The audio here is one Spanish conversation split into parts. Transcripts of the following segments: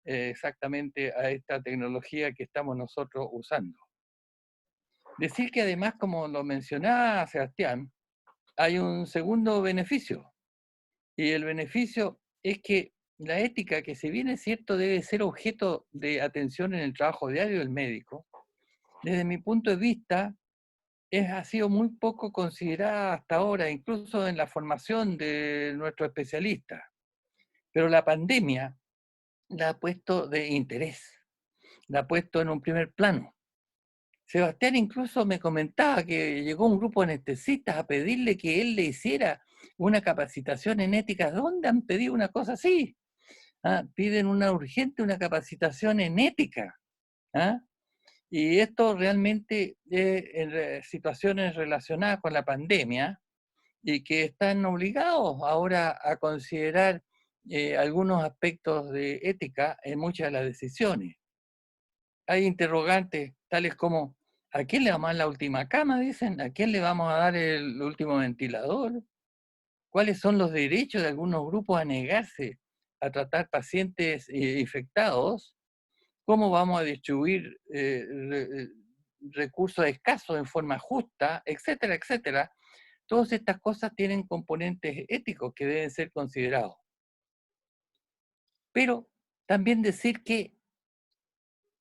exactamente a esta tecnología que estamos nosotros usando. Decir que además, como lo mencionaba Sebastián, hay un segundo beneficio, y el beneficio es que la ética, que si bien es cierto debe ser objeto de atención en el trabajo diario del médico, desde mi punto de vista ha sido muy poco considerada hasta ahora, incluso en la formación de nuestros especialistas. Pero la pandemia la ha puesto de interés, la ha puesto en un primer plano. Sebastián incluso me comentaba que llegó un grupo de anestesistas a pedirle que él le hiciera una capacitación en ética. ¿Dónde han pedido una cosa así? ¿Ah? Piden una capacitación en ética. ¿Ah? Y esto realmente en situaciones relacionadas con la pandemia y que están obligados ahora a considerar algunos aspectos de ética en muchas de las decisiones. Hay interrogantes tales como: ¿a quién le vamos a dar la última cama? Dicen, ¿a quién le vamos a dar el último ventilador? ¿Cuáles son los derechos de algunos grupos a negarse a tratar pacientes infectados? ¿Cómo vamos a distribuir recursos escasos en forma justa? Etcétera, etcétera. Todas estas cosas tienen componentes éticos que deben ser considerados. Pero también decir que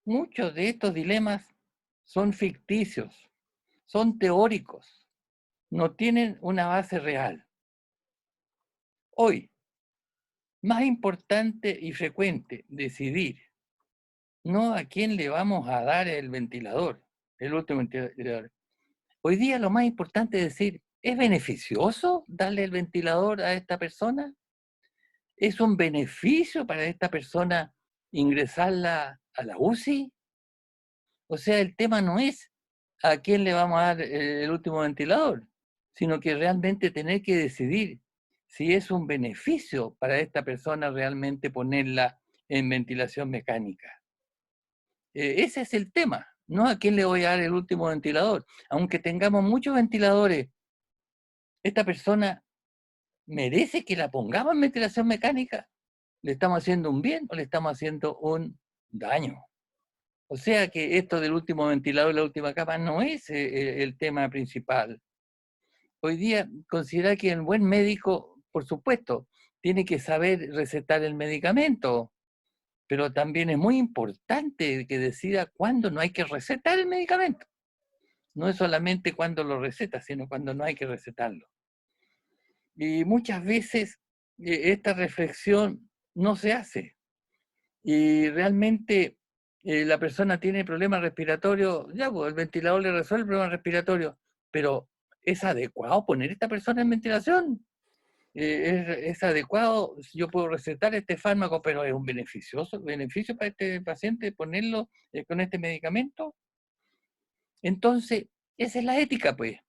muchos de estos dilemas son ficticios, son teóricos, no tienen una base real. Hoy, más importante y frecuente decidir no a quién le vamos a dar el ventilador, el último ventilador. Hoy día lo más importante es decir: ¿es beneficioso darle el ventilador a esta persona? ¿Es un beneficio para esta persona ingresarla a la UCI? O sea, el tema no es a quién le vamos a dar el último ventilador, sino que realmente tener que decidir si es un beneficio para esta persona realmente ponerla en ventilación mecánica. Ese es el tema, no a quién le voy a dar el último ventilador. Aunque tengamos muchos ventiladores, ¿esta persona merece que la pongamos en ventilación mecánica? ¿Le estamos haciendo un bien o le estamos haciendo un daño? O sea que esto del último ventilador y la última capa no es el tema principal. Hoy día considera que el buen médico, por supuesto, tiene que saber recetar el medicamento, pero también es muy importante que decida cuándo no hay que recetar el medicamento. No es solamente cuando lo receta, sino cuando no hay que recetarlo. Y muchas veces esta reflexión no se hace. Y realmente la persona tiene problemas respiratorios, ya, pues el ventilador le resuelve el problema respiratorio, pero ¿es adecuado poner a esta persona en ventilación? ¿Es adecuado? Yo puedo recetar este fármaco, pero ¿es un beneficio para este paciente ponerlo con este medicamento? Entonces, esa es la ética, pues.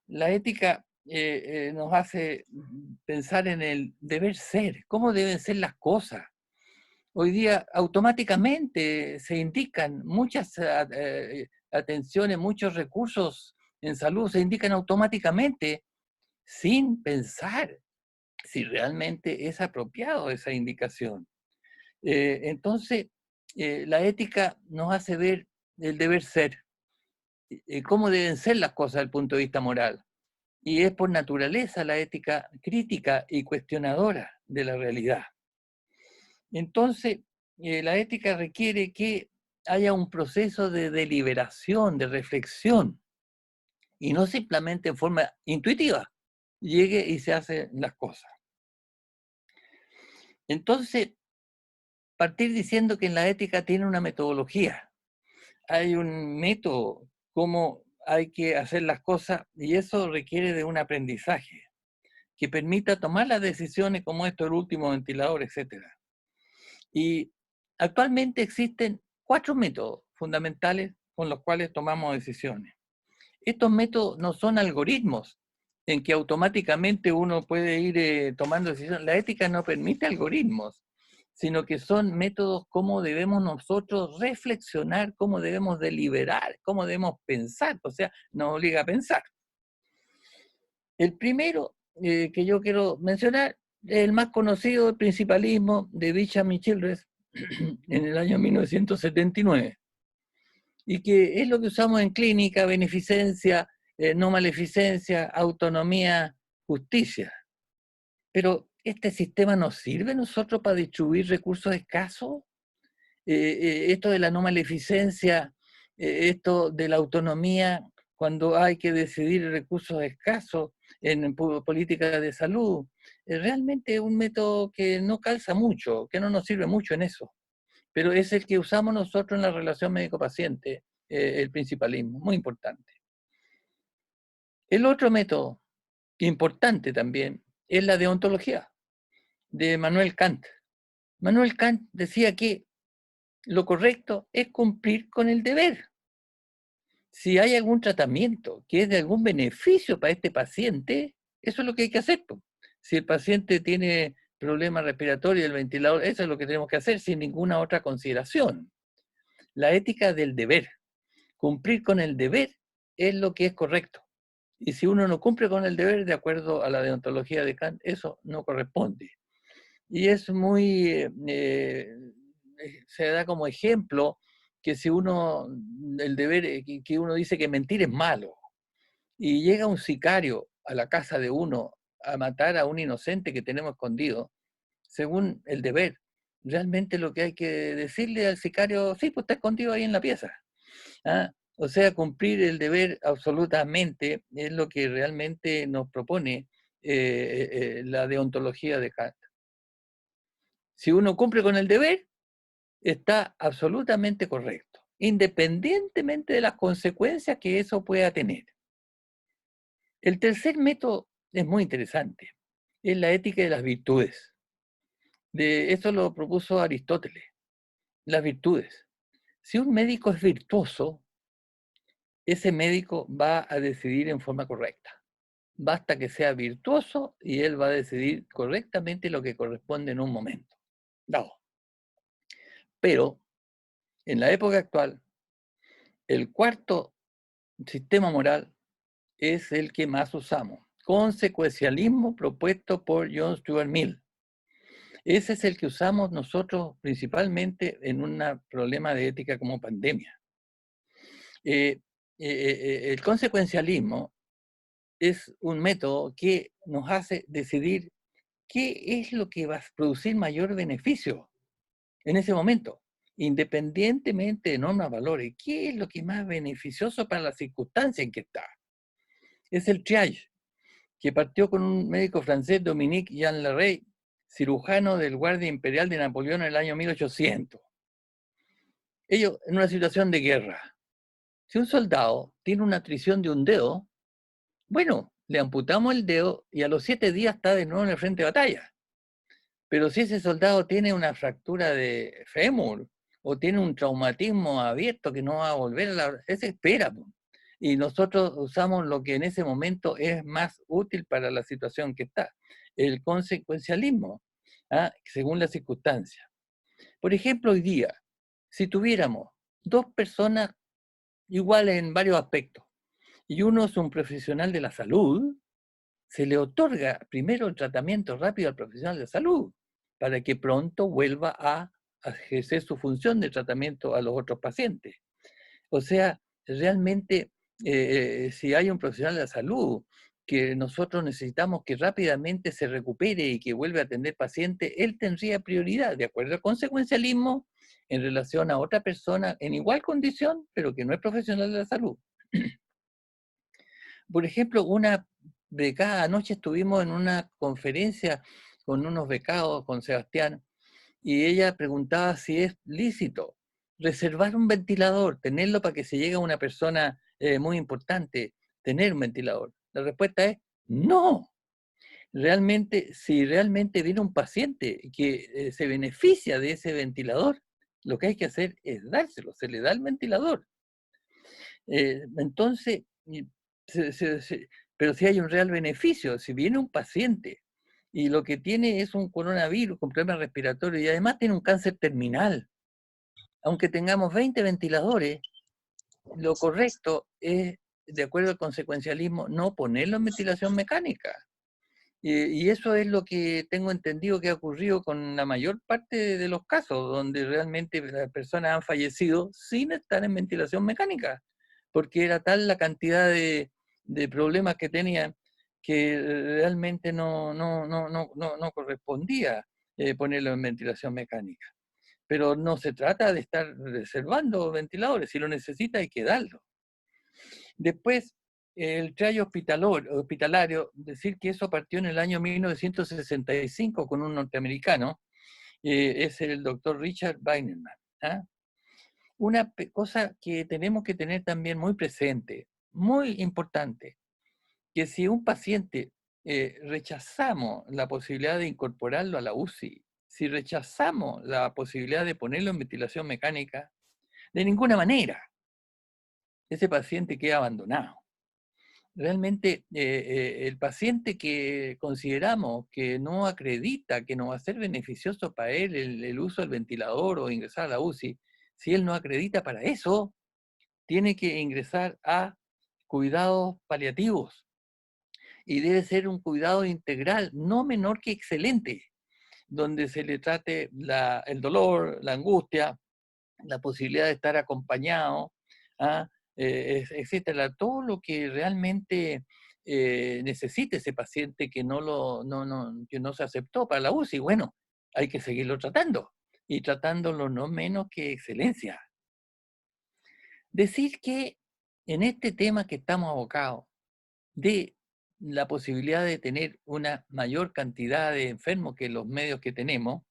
La ética nos hace pensar en el deber ser, cómo deben ser las cosas. Hoy día automáticamente se indican muchas atenciones, muchos recursos en salud se indican automáticamente sin pensar si realmente es apropiado esa indicación. Entonces, la ética nos hace ver el deber ser, cómo deben ser las cosas desde el punto de vista moral. Y es por naturaleza la ética crítica y cuestionadora de la realidad. Entonces, la ética requiere que haya un proceso de deliberación, de reflexión, y no simplemente en forma intuitiva, llegue y se hacen las cosas. Entonces, partir diciendo que en la ética tiene una metodología, hay un método, cómo hay que hacer las cosas, y eso requiere de un aprendizaje que permita tomar las decisiones como esto, el último ventilador, etcétera. Y actualmente existen 4 métodos fundamentales con los cuales tomamos decisiones. Estos métodos no son algoritmos en que automáticamente uno puede ir tomando decisiones. La ética no permite algoritmos, sino que son métodos cómo debemos nosotros reflexionar, cómo debemos deliberar, cómo debemos pensar, o sea, nos obliga a pensar. El primero que yo quiero mencionar el más conocido, el principalismo de Beecham y Childress en el año 1979, y que es lo que usamos en clínica: beneficencia, no maleficencia, autonomía, justicia. Pero ¿este sistema nos sirve a nosotros para distribuir recursos escasos? Esto de la no maleficencia, esto de la autonomía cuando hay que decidir recursos escasos en políticas de salud, realmente es un método que no calza mucho, que no nos sirve mucho en eso, pero es el que usamos nosotros en la relación médico-paciente, el principalismo, muy importante. El otro método importante también es la deontología de Manuel Kant. Manuel Kant decía que lo correcto es cumplir con el deber. Si hay algún tratamiento que es de algún beneficio para este paciente, eso es lo que hay que hacer. Si el paciente tiene problemas respiratorios, el ventilador, eso es lo que tenemos que hacer sin ninguna otra consideración. La ética del deber. Cumplir con el deber es lo que es correcto. Y si uno no cumple con el deber, de acuerdo a la deontología de Kant, eso no corresponde. Y es muy, se da como ejemplo que si uno, el deber, que uno dice que mentir es malo, y llega un sicario a la casa de uno a matar a un inocente que tenemos escondido, según el deber, realmente lo que hay que decirle al sicario: sí, pues está escondido ahí en la pieza. ¿Ah? O sea, cumplir el deber absolutamente es lo que realmente nos propone la deontología de Kant. Si uno cumple con el deber, está absolutamente correcto, independientemente de las consecuencias que eso pueda tener. El tercer método es muy interesante, es la ética de las virtudes. Eso lo propuso Aristóteles, las virtudes. Si un médico es virtuoso, ese médico va a decidir en forma correcta. Basta que sea virtuoso y él va a decidir correctamente lo que corresponde en un momento dado. Pero en la época actual, el cuarto sistema moral es el que más usamos: consecuencialismo, propuesto por John Stuart Mill. Ese es el que usamos nosotros principalmente en un problema de ética como pandemia. El consecuencialismo es un método que nos hace decidir qué es lo que va a producir mayor beneficio en ese momento, independientemente de normas, valores. ¿Qué es lo que es más beneficioso para la circunstancia en que está? Es el triage, que partió con un médico francés, Dominique Jean Larrey, cirujano del Guardia Imperial de Napoleón en el año 1800. Ellos, en una situación de guerra, si un soldado tiene una trisión de un dedo, bueno, le amputamos el dedo y a los 7 días está de nuevo en el frente de batalla. Pero si ese soldado tiene una fractura de fémur o tiene un traumatismo abierto que no va a volver a la... ese espera. Y nosotros usamos lo que en ese momento es más útil para la situación que está, el consecuencialismo, según la circunstancia. Por ejemplo, hoy día, si tuviéramos dos personas iguales en varios aspectos y uno es un profesional de la salud, se le otorga primero el tratamiento rápido al profesional de salud para que pronto vuelva a ejercer su función de tratamiento a los otros pacientes. O sea, realmente, si hay un profesional de la salud que nosotros necesitamos que rápidamente se recupere y que vuelva a atender pacientes, él tendría prioridad, de acuerdo al consecuencialismo, en relación a otra persona en igual condición, pero que no es profesional de la salud. Por ejemplo, una becada, anoche estuvimos en una conferencia con unos becados, con Sebastián, y ella preguntaba si es lícito reservar un ventilador, tenerlo para que se llegue a una persona muy importante, tener un ventilador. La respuesta es no. Realmente, si realmente viene un paciente que se beneficia de ese ventilador, lo que hay que hacer es dárselo, se le da el ventilador. Entonces, pero si hay un real beneficio, si viene un paciente y lo que tiene es un coronavirus con problemas respiratorios y además tiene un cáncer terminal, aunque tengamos 20 ventiladores, lo correcto es, de acuerdo al consecuencialismo, no ponerlo en ventilación mecánica. Y eso es lo que tengo entendido que ha ocurrido con la mayor parte de los casos, donde realmente las personas han fallecido sin estar en ventilación mecánica, porque era tal la cantidad de problemas que tenían que realmente no correspondía ponerlo en ventilación mecánica. Pero no se trata de estar reservando ventiladores, si lo necesita hay que darlo. Después, el triage hospitalario, decir que eso partió en el año 1965 con un norteamericano, es el doctor Richard Weinerman. ¿Ah? Una cosa que tenemos que tener también muy presente, muy importante, que si un paciente rechazamos la posibilidad de incorporarlo a la UCI, si rechazamos la posibilidad de ponerlo en ventilación mecánica, de ninguna manera ese paciente queda abandonado. Realmente el paciente que consideramos que no acredita que no va a ser beneficioso para él el uso del ventilador o ingresar a la UCI, si él no acredita para eso, tiene que ingresar a cuidados paliativos. Y debe ser un cuidado integral, no menor que excelente, donde se le trate el dolor, la angustia, la posibilidad de estar acompañado, ¿ah? Etcétera, todo lo que realmente necesite ese paciente que que no se aceptó para la UCI. Bueno, hay que seguirlo tratando y tratándolo no menos que excelencia. Decir que en este tema que estamos abocados, de la posibilidad de tener una mayor cantidad de enfermos que los medios que tenemos,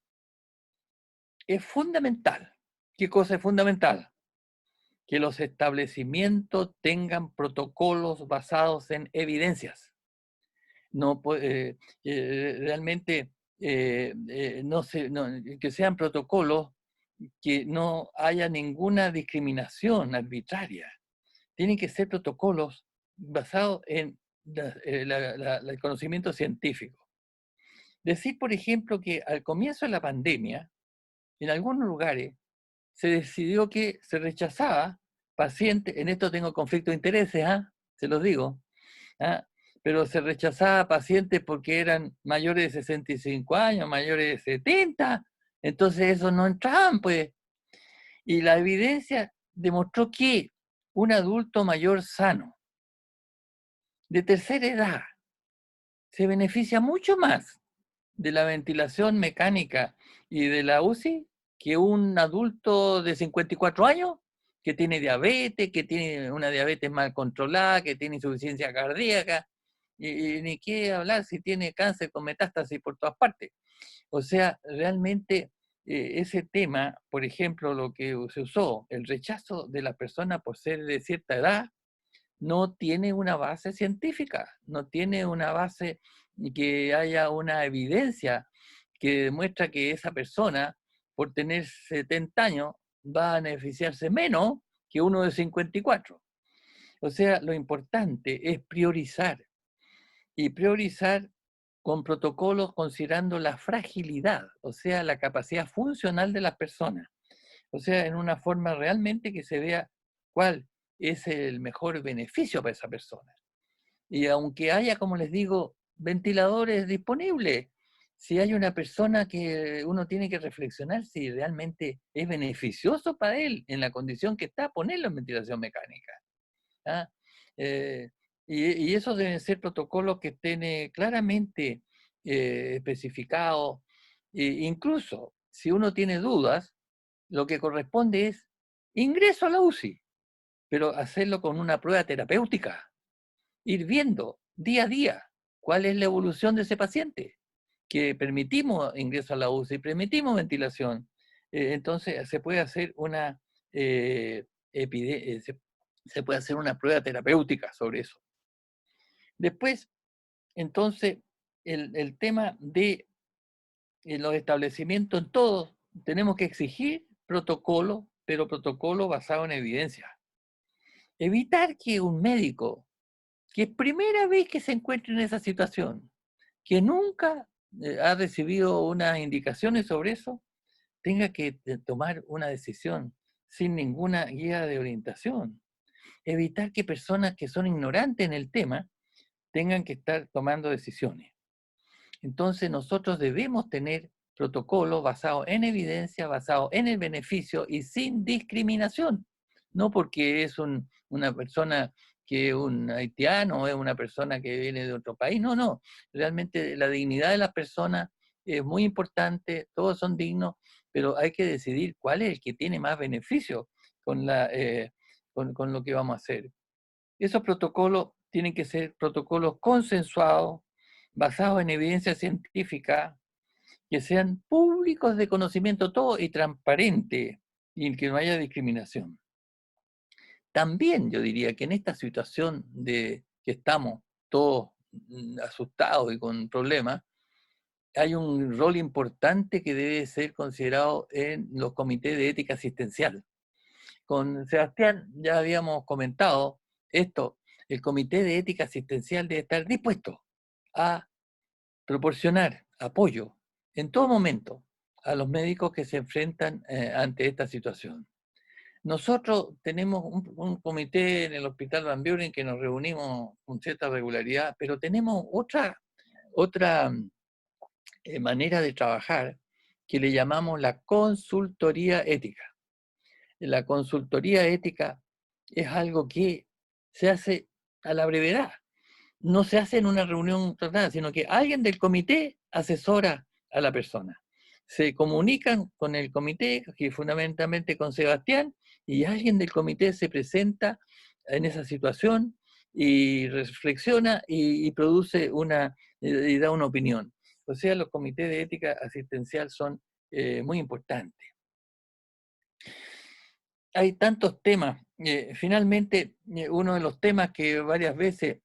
es fundamental. ¿Qué cosa es fundamental? Que los establecimientos tengan protocolos basados en evidencias. No, realmente que sean protocolos que no haya ninguna discriminación arbitraria. Tienen que ser protocolos basados en el conocimiento científico. Decir, por ejemplo, que al comienzo de la pandemia, en algunos lugares se decidió que se rechazaba pacientes, en esto tengo conflicto de intereses, ¿ah? Se los digo, ¿ah? Pero se rechazaba pacientes porque eran mayores de 65 años, mayores de 70, entonces esos no entraban, pues. Y la evidencia demostró que un adulto mayor sano, de tercera edad, se beneficia mucho más de la ventilación mecánica y de la UCI que un adulto de 54 años que tiene diabetes, que tiene una diabetes mal controlada, que tiene insuficiencia cardíaca, y ni qué hablar si tiene cáncer con metástasis por todas partes. O sea, realmente ese tema, por ejemplo, lo que se usó, el rechazo de la persona por ser de cierta edad, no tiene una base científica, no tiene una base que haya una evidencia que demuestra que esa persona, por tener 70 años, va a beneficiarse menos que uno de 54. O sea, lo importante es priorizar y priorizar con protocolos considerando la fragilidad, o sea, la capacidad funcional de las personas. O sea, en una forma realmente que se vea cuál es el mejor beneficio para esa persona. Y aunque haya, como les digo, ventiladores disponibles, si hay una persona que uno tiene que reflexionar si realmente es beneficioso para él en la condición que está, ponerlo en ventilación mecánica. ¿Ah? Eh, y esos deben ser protocolos que estén claramente especificados. Incluso si uno tiene dudas, lo que corresponde es ingreso a la UCI, pero hacerlo con una prueba terapéutica, ir viendo día a día cuál es la evolución de ese paciente, que permitimos ingreso a la UCI, permitimos ventilación. Entonces se puede hacer eh, se puede hacer una prueba terapéutica sobre eso. Después, entonces, el tema de los establecimientos en todos, tenemos que exigir protocolos, pero protocolos basados en evidencia. Evitar que un médico, que es primera vez que se encuentra en esa situación, que nunca ha recibido unas indicaciones sobre eso, tenga que tomar una decisión sin ninguna guía de orientación. Evitar que personas que son ignorantes en el tema tengan que estar tomando decisiones. Entonces nosotros debemos tener protocolos basados en evidencia, basados en el beneficio y sin discriminación. No porque es una persona que es un haitiano o es una persona que viene de otro país, no, no. Realmente la dignidad de las personas es muy importante, todos son dignos, pero hay que decidir cuál es el que tiene más beneficio con lo que vamos a hacer. Esos protocolos tienen que ser protocolos consensuados, basados en evidencia científica, que sean públicos de conocimiento todo y transparentes, y que no haya discriminación. También yo diría que en esta situación de que estamos todos asustados y con problemas, hay un rol importante que debe ser considerado en los comités de ética asistencial. Con Sebastián ya habíamos comentado esto, el comité de ética asistencial debe estar dispuesto a proporcionar apoyo en todo momento a los médicos que se enfrentan ante esta situación. Nosotros tenemos un comité en el Hospital Van Buren que nos reunimos con cierta regularidad, pero tenemos otra manera de trabajar que le llamamos la consultoría ética. La consultoría ética es algo que se hace a la brevedad. No se hace en una reunión tratada, sino que alguien del comité asesora a la persona. Se comunican con el comité, que fundamentalmente con Sebastián, y alguien del comité se presenta en esa situación y reflexiona y produce y da una opinión. O sea, los comités de ética asistencial son muy importantes. Hay tantos temas. Finalmente, uno de los temas que varias veces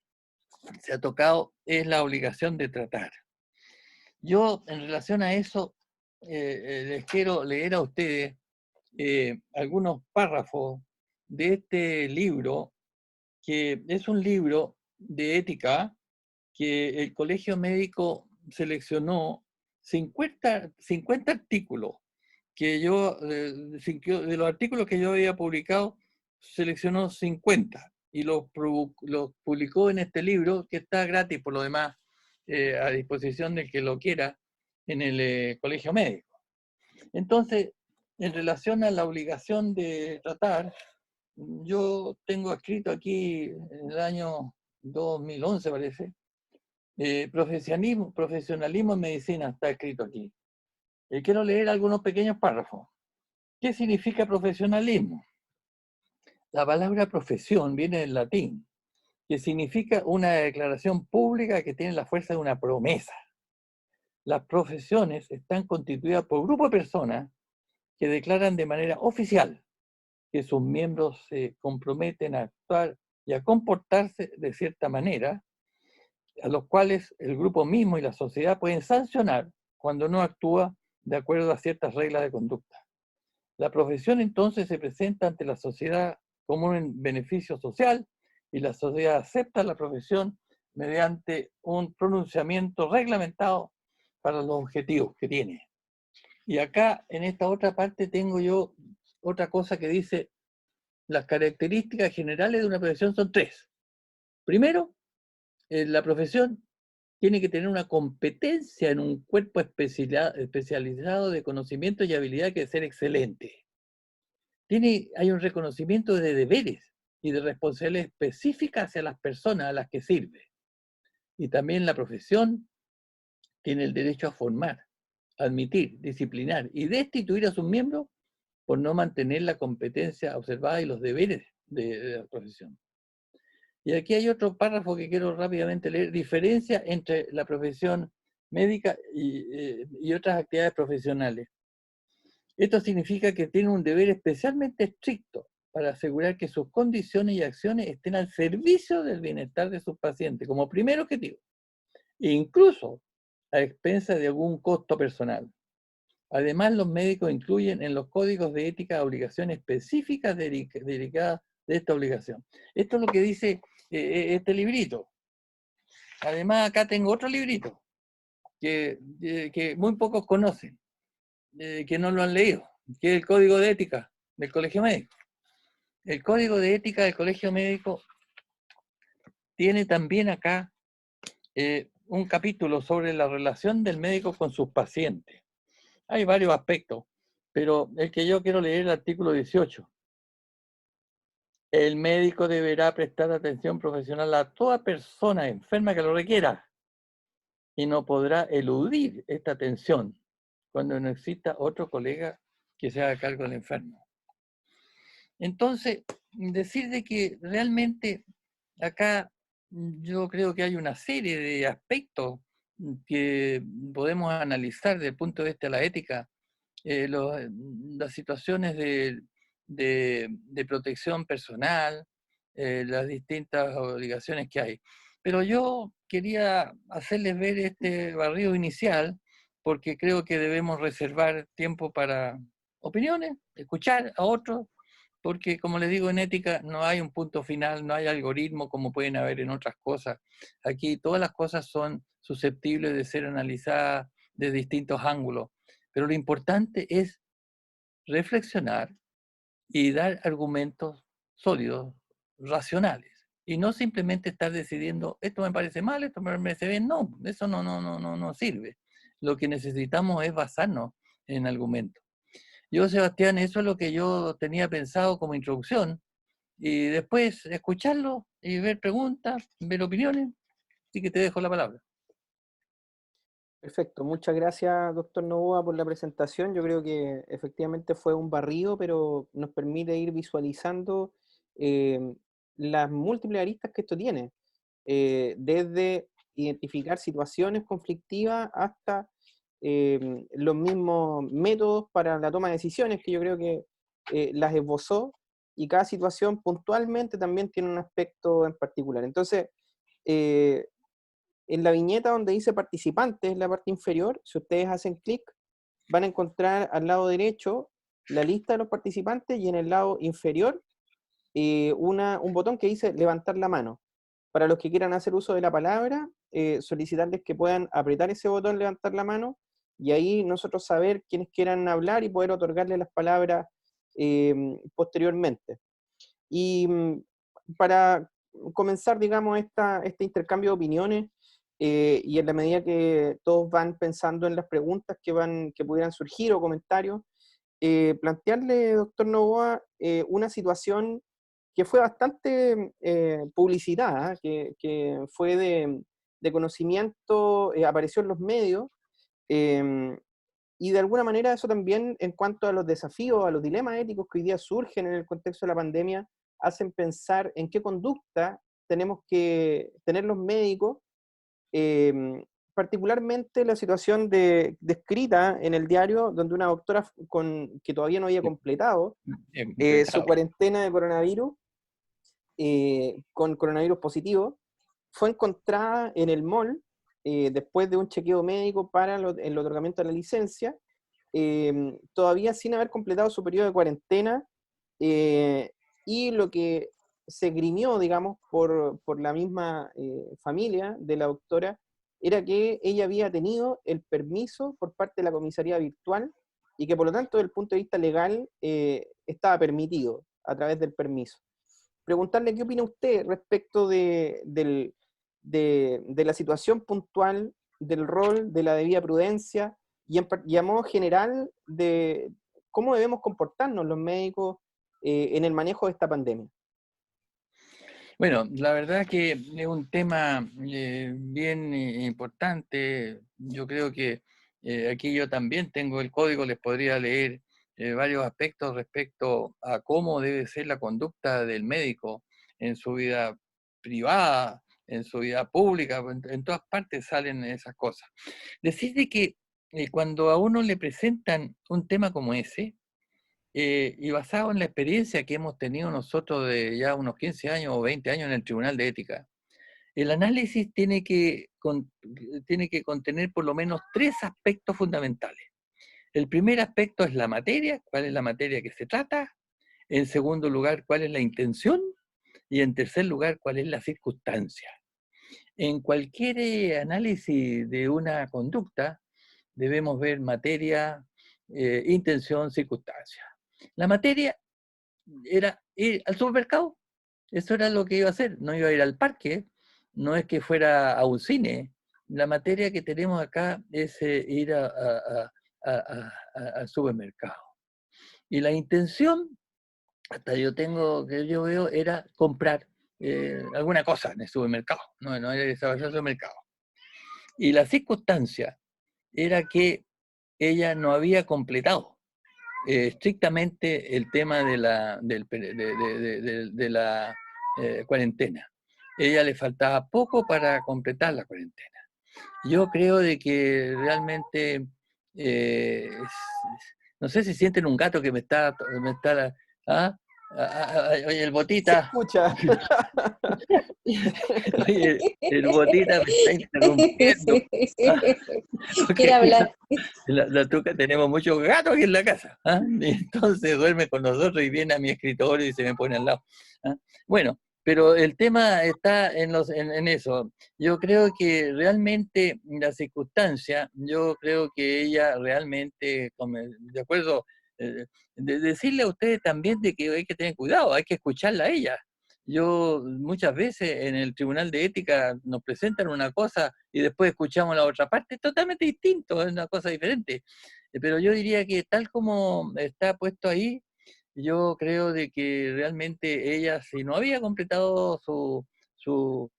se ha tocado es la obligación de tratar. Yo, en relación a eso, les quiero leer a ustedes algunos párrafos de este libro, que es un libro de ética que el Colegio Médico seleccionó 50 artículos que de los artículos que yo había publicado, seleccionó 50 y los publicó en este libro que está gratis por lo demás a disposición del que lo quiera en el Colegio Médico. Entonces, en relación a la obligación de tratar, yo tengo escrito aquí en el año 2011 parece, profesionalismo en medicina está escrito aquí. Quiero leer algunos pequeños párrafos. ¿Qué significa profesionalismo? La palabra profesión viene del latín, que significa una declaración pública que tiene la fuerza de una promesa. Las profesiones están constituidas por grupos de personas que declaran de manera oficial que sus miembros se comprometen a actuar y a comportarse de cierta manera, a los cuales el grupo mismo y la sociedad pueden sancionar cuando no actúa de acuerdo a ciertas reglas de conducta. La profesión entonces se presenta ante la sociedad como un beneficio social y la sociedad acepta la profesión mediante un pronunciamiento reglamentado para los objetivos que tiene. Y acá, en esta otra parte, tengo yo otra cosa que dice, las características generales de una profesión son tres. Primero, la profesión tiene que tener una competencia en un cuerpo especializado de conocimiento y habilidad que debe ser excelente. Hay un reconocimiento de deberes y de responsabilidades específicas hacia las personas a las que sirve. Y también la profesión tiene el derecho a formar, admitir, disciplinar y destituir a sus miembros por no mantener la competencia observada y los deberes de la profesión. Y aquí hay otro párrafo que quiero rápidamente leer. Diferencia entre la profesión médica y otras actividades profesionales. Esto significa que tiene un deber especialmente estricto para asegurar que sus condiciones y acciones estén al servicio del bienestar de sus pacientes, como primer objetivo, e incluso a expensas de algún costo personal. Además, los médicos incluyen en los códigos de ética obligaciones específicas derivadas de esta obligación. Esto es lo que dice este librito. Además, acá tengo otro librito que muy pocos conocen, que no lo han leído, que es el Código de Ética del Colegio Médico. El Código de Ética del Colegio Médico tiene también acá un capítulo sobre la relación del médico con sus pacientes. Hay varios aspectos, pero el que yo quiero leer es el artículo 18. El médico deberá prestar atención profesional a toda persona enferma que lo requiera y no podrá eludir esta atención cuando no exista otro colega que se haga cargo del enfermo. Entonces, decir de que realmente acá yo creo que hay una serie de aspectos que podemos analizar desde el punto de vista de la ética, las situaciones de protección personal, las distintas obligaciones que hay. Pero yo quería hacerles ver este barrido inicial porque creo que debemos reservar tiempo para opiniones, escuchar a otros, porque como les digo, en ética no hay un punto final, no hay algoritmo como pueden haber en otras cosas. Aquí todas las cosas son susceptibles de ser analizadas de distintos ángulos, pero lo importante es reflexionar y dar argumentos sólidos, racionales, y no simplemente estar decidiendo, esto me parece mal, esto me parece bien. No, eso no sirve. Lo que necesitamos es basarnos en argumentos. Yo, Sebastián, eso es lo que yo tenía pensado como introducción, y después escucharlo y ver preguntas, ver opiniones, así que te dejo la palabra. Perfecto, muchas gracias, doctor Novoa, por la presentación. Yo creo que efectivamente fue un barrido, pero nos permite ir visualizando eh, las múltiples aristas que esto tiene, desde identificar situaciones conflictivas hasta los mismos métodos para la toma de decisiones, que yo creo que las esbozó, y cada situación puntualmente también tiene un aspecto en particular. Entonces, eh, en la viñeta donde dice participantes, en la parte inferior, si ustedes hacen clic, van a encontrar al lado derecho la lista de los participantes y en el lado inferior un botón que dice levantar la mano. Para los que quieran hacer uso de la palabra, solicitarles que puedan apretar ese botón, levantar la mano, y ahí nosotros saber quiénes quieran hablar y poder otorgarle las palabras posteriormente. Y para comenzar, digamos, este intercambio de opiniones, y en la medida que todos van pensando en las preguntas que pudieran surgir o comentarios, plantearle, doctor Novoa, una situación que fue bastante publicitada, que fue de conocimiento, apareció en los medios, eh, y de alguna manera eso también, en cuanto a los desafíos, a los dilemas éticos que hoy día surgen en el contexto de la pandemia, hacen pensar en qué conducta tenemos que tener los médicos, particularmente la situación descrita en el diario, donde una doctora que todavía no había completado su Cuidado. cuarentena de coronavirus, con coronavirus positivo, fue encontrada en el mall después de un chequeo médico para el otorgamiento de la licencia, todavía sin haber completado su periodo de cuarentena, eh, y lo que se grimió, digamos, por la misma familia de la doctora, era que ella había tenido el permiso por parte de la comisaría virtual y que por lo tanto, desde el punto de vista legal, estaba permitido a través del permiso. Preguntarle qué opina usted respecto de la situación puntual, del rol, de la debida prudencia, y a modo general de cómo debemos comportarnos los médicos en el manejo de esta pandemia. Bueno, la verdad que es un tema bien importante. Yo creo que aquí yo también tengo el código, les podría leer varios aspectos respecto a cómo debe ser la conducta del médico en su vida privada, en su vida pública, en todas partes salen esas cosas. Decir de que cuando a uno le presentan un tema como ese, y basado en la experiencia que hemos tenido nosotros de ya unos 15 años o 20 años en el Tribunal de Ética, el análisis tiene que contener por lo menos tres aspectos fundamentales. El primer aspecto es la materia, cuál es la materia que se trata. En segundo lugar, cuál es la intención. Y en tercer lugar, cuál es la circunstancia. En cualquier análisis de una conducta, debemos ver materia, intención, circunstancia. La materia era ir al supermercado. Eso era lo que iba a hacer. No iba a ir al parque, no es que fuera a un cine, la materia que tenemos acá es ir al supermercado. Y la intención, hasta que yo veo, era comprar alguna cosa en el supermercado, no era desarrollar el supermercado. Y la circunstancia era que ella no había completado estrictamente el tema de la cuarentena. Ella le faltaba poco para completar la cuarentena. Yo creo de que realmente, no sé si sienten un gato que me está ¿ah? Oye, el Se Botita, escucha. oye, el Botita me está interrumpiendo. Quiere Porque hablar. la Tuca tenemos muchos gatos aquí en la casa, ¿ah? Y entonces duerme con nosotros y viene a mi escritorio y se me pone al lado, ¿ah? Bueno, pero el tema está en eso. Yo creo que realmente la circunstancia, yo creo que ella realmente, de acuerdo, de decirle a ustedes también de que hay que tener cuidado, hay que escucharla a ella. Yo muchas veces en el Tribunal de Ética nos presentan una cosa y después escuchamos la otra parte, es totalmente distinto, es una cosa diferente. Pero yo diría que tal como está puesto ahí, yo creo de que realmente ella, si no había completado su, su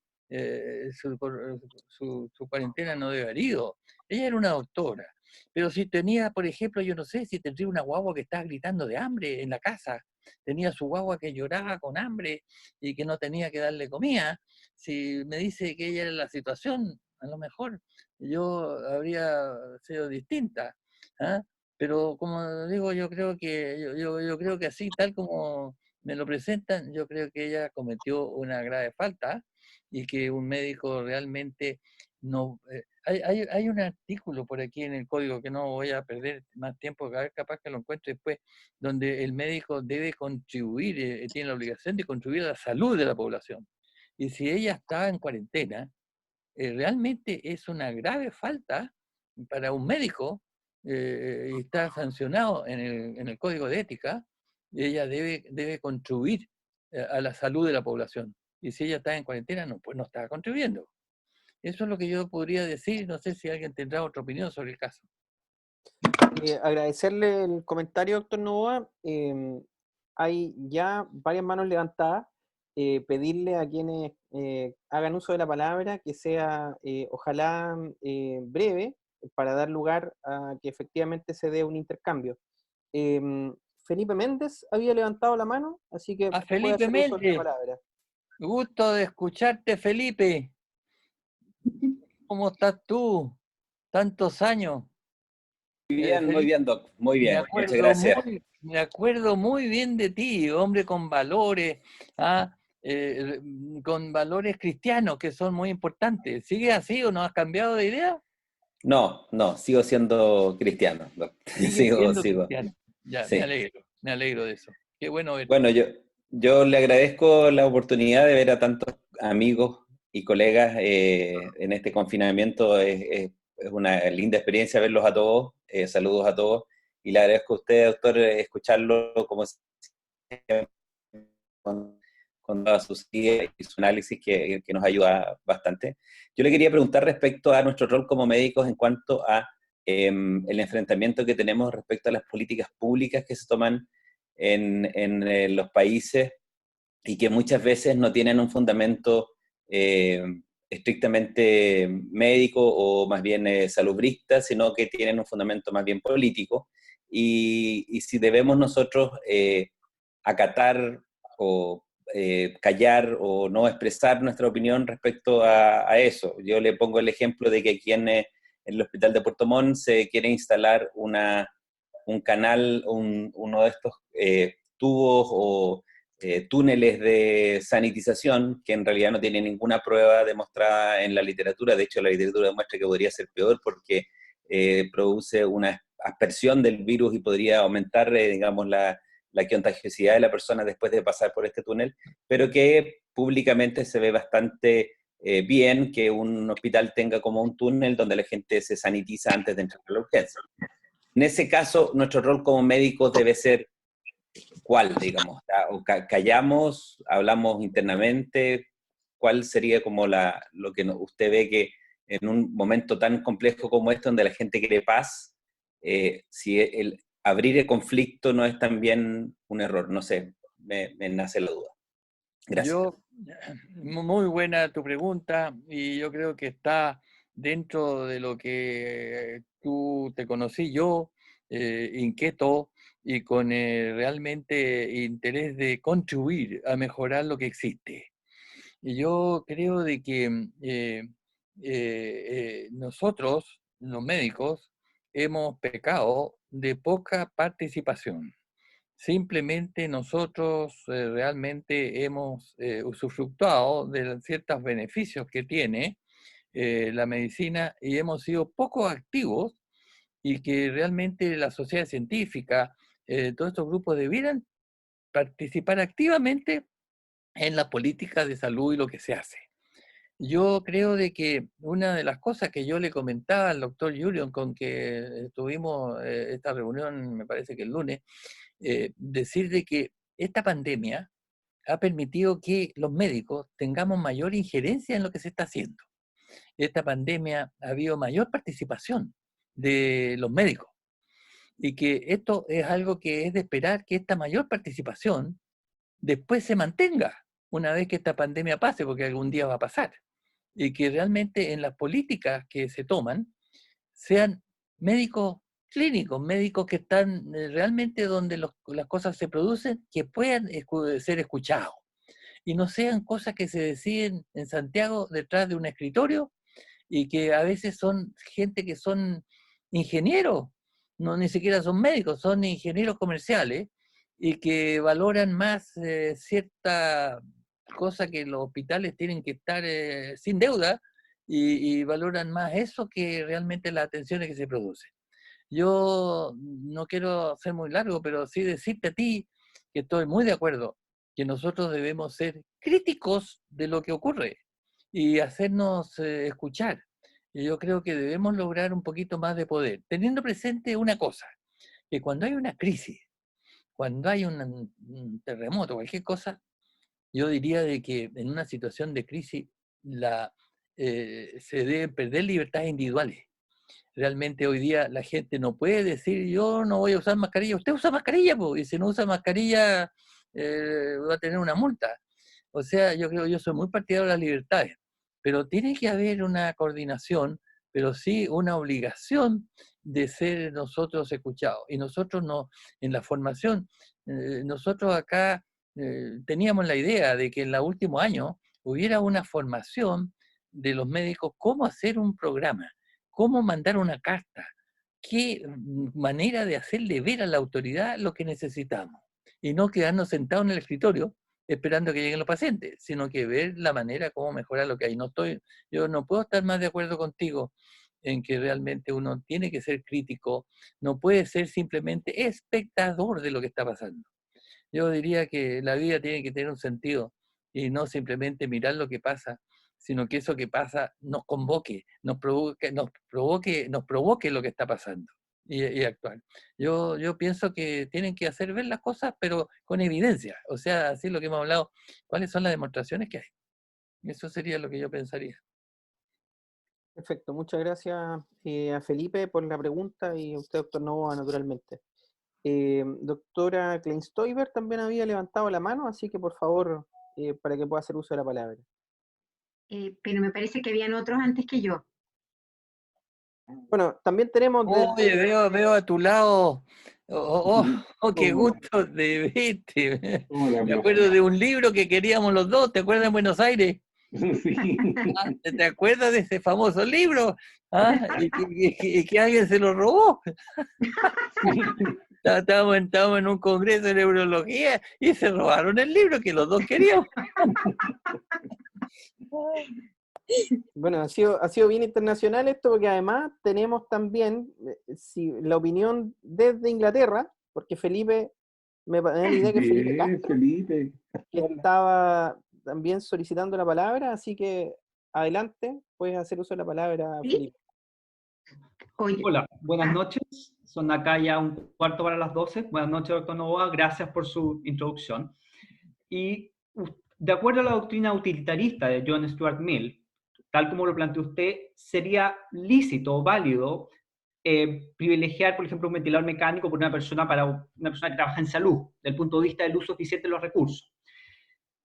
cuarentena, no debe haber ido. Ella era una doctora. Pero si tenía, por ejemplo, yo no sé, si tendría una guagua que estaba gritando de hambre en la casa, tenía su guagua que lloraba con hambre y que no tenía que darle comida, si me dice que ella era la situación, a lo mejor yo habría sido distinta. ¿Ah? Pero como digo, yo creo que así, tal como me lo presentan, yo creo que ella cometió una grave falta y que un médico realmente no... hay un artículo por aquí en el código que no voy a perder más tiempo, a ver, capaz que lo encuentro después, donde el médico debe contribuir, tiene la obligación de contribuir a la salud de la población. Y si ella está en cuarentena, realmente es una grave falta para un médico, y está sancionado en el Código de Ética, y ella debe contribuir a la salud de la población. Y si ella está en cuarentena, no, pues no está contribuyendo. Eso es lo que yo podría decir, no sé si alguien tendrá otra opinión sobre el caso. Agradecerle el comentario, doctor Novoa. Hay ya varias manos levantadas. Pedirle a quienes hagan uso de la palabra que sea, ojalá, breve, para dar lugar a que efectivamente se dé un intercambio. Felipe Méndez había levantado la mano, así que A puede Felipe hacer uso de la Méndez, palabra. gusto de escucharte, Felipe. ¿Cómo estás tú? Tantos años. Muy Felipe, bien, Doc, muy bien, muchas gracias. me acuerdo muy bien de ti, hombre con valores, ¿ah? Con valores cristianos que son muy importantes. ¿Sigue así o no has cambiado de idea? No, no, sigo siendo cristiano, Doc. Sigue Sigo, siendo sigo, cristiano. Ya, sí. me alegro de eso. Qué bueno verte. Bueno, yo le agradezco la oportunidad de ver a tantos amigos y colegas en este confinamiento. Es una linda experiencia verlos a todos. Saludos a todos. Y le agradezco a usted, doctor, escucharlo como siempre, con todas sus ideas y su análisis que nos ayuda bastante. Yo le quería preguntar respecto a nuestro rol como médicos en cuanto a el enfrentamiento que tenemos respecto a las políticas públicas que se toman en los países y que muchas veces no tienen un fundamento eh, estrictamente médico o más bien salubrista, sino que tienen un fundamento más bien político. Y si debemos nosotros acatar o callar o no expresar nuestra opinión respecto a eso. Yo le pongo el ejemplo de que aquí en el hospital de Puerto Montt se quiere instalar un canal, uno de estos tubos o túneles de sanitización que en realidad no tiene ninguna prueba demostrada en la literatura. De hecho, la literatura demuestra que podría ser peor porque produce una aspersión del virus y podría aumentar, digamos, la contagiosidad de la persona después de pasar por este túnel, pero que públicamente se ve bastante bien que un hospital tenga como un túnel donde la gente se sanitiza antes de entrar a la urgencia. En ese caso, nuestro rol como médicos debe ser ¿cuál, digamos? ¿O callamos, hablamos internamente? ¿Cuál sería como lo que usted ve que en un momento tan complejo como este, donde la gente quiere paz, si el abrir el conflicto no es también un error. No sé, me nace la duda. Gracias. Muy buena tu pregunta, y yo creo que está dentro de lo que tú te conocí yo, inquieto y con realmente interés de contribuir a mejorar lo que existe. Y yo creo de que nosotros, los médicos, hemos pecado de poca participación. Simplemente nosotros realmente hemos usufructuado de ciertos beneficios que tiene la medicina y hemos sido poco activos, y que realmente la sociedad científica, todos estos grupos debieran participar activamente en la política de salud y lo que se hace. Yo creo de que una de las cosas que yo le comentaba al doctor Julian, con que tuvimos esta reunión, me parece que el lunes, decir de que esta pandemia ha permitido que los médicos tengamos mayor injerencia en lo que se está haciendo. Esta pandemia ha habido mayor participación de los médicos, y que esto es algo que es de esperar, que esta mayor participación después se mantenga una vez que esta pandemia pase, porque algún día va a pasar, y que realmente en las políticas que se toman sean médicos clínicos, médicos que están realmente donde las cosas se producen, que puedan ser escuchados, y no sean cosas que se deciden en Santiago detrás de un escritorio, y que a veces son gente que son ingenieros, no ni siquiera son médicos, son ingenieros comerciales, y que valoran más cierta cosa, que los hospitales tienen que estar sin deuda, y valoran más eso que realmente las atenciones que se producen. Yo no quiero ser muy largo, pero sí decirte a ti que estoy muy de acuerdo, que nosotros debemos ser críticos de lo que ocurre y hacernos escuchar. Y yo creo que debemos lograr un poquito más de poder, teniendo presente una cosa, que cuando hay una crisis, cuando hay un terremoto, cualquier cosa, yo diría de que en una situación de crisis se deben perder libertades individuales. Realmente hoy día la gente no puede decir, yo no voy a usar mascarilla. Usted usa mascarilla, po, y si no usa mascarilla va a tener una multa. O sea, yo soy muy partidario de las libertades, pero tiene que haber una coordinación, pero sí una obligación de ser nosotros escuchados. Y nosotros no, en la formación, nosotros acá teníamos la idea de que en los últimos años hubiera una formación de los médicos, cómo hacer un programa, cómo mandar una carta, qué manera de hacerle ver a la autoridad lo que necesitamos, y no quedarnos sentados en el escritorio esperando que lleguen los pacientes, sino que ver la manera cómo mejorar lo que hay. Yo no puedo estar más de acuerdo contigo en que realmente uno tiene que ser crítico, no puede ser simplemente espectador de lo que está pasando. Yo diría que la vida tiene que tener un sentido, y no simplemente mirar lo que pasa, sino que eso que pasa nos convoque, nos provoque lo que está pasando, y actuar. Yo pienso que tienen que hacer ver las cosas, pero con evidencia, o sea, así es lo que hemos hablado, cuáles son las demostraciones que hay. Eso sería lo que yo pensaría. Perfecto, muchas gracias a Felipe por la pregunta y a usted, doctor Novoa, naturalmente. Doctora Kleinstoiber también había levantado la mano, así que por favor, para que pueda hacer uso de la palabra. Pero me parece que habían otros antes que yo. Bueno, también tenemos... Oye, veo a tu lado. Qué gusto de verte. Me acuerdo de un libro que queríamos los dos, ¿te acuerdas, en Buenos Aires? Sí. ¿Te acuerdas de ese famoso libro? Y que alguien se lo robó. Estábamos en un congreso de neurología y se robaron el libro que los dos queríamos. Bueno, ha sido bien internacional esto, porque además tenemos también la opinión desde Inglaterra, porque Felipe, me da la idea que Felipe Castro, Felipe. que estaba también solicitando la palabra, así que adelante, puedes hacer uso de la palabra, ¿Sí? Felipe. Oye, Hola, buenas noches. Son acá ya 1:15 para las 12. Buenas noches, doctor Novoa. Gracias por su introducción. Y de acuerdo a la doctrina utilitarista de John Stuart Mill, tal como lo planteó usted, sería lícito o válido privilegiar, por ejemplo, un ventilador mecánico por una persona que trabaja en salud, desde el punto de vista del uso eficiente de los recursos.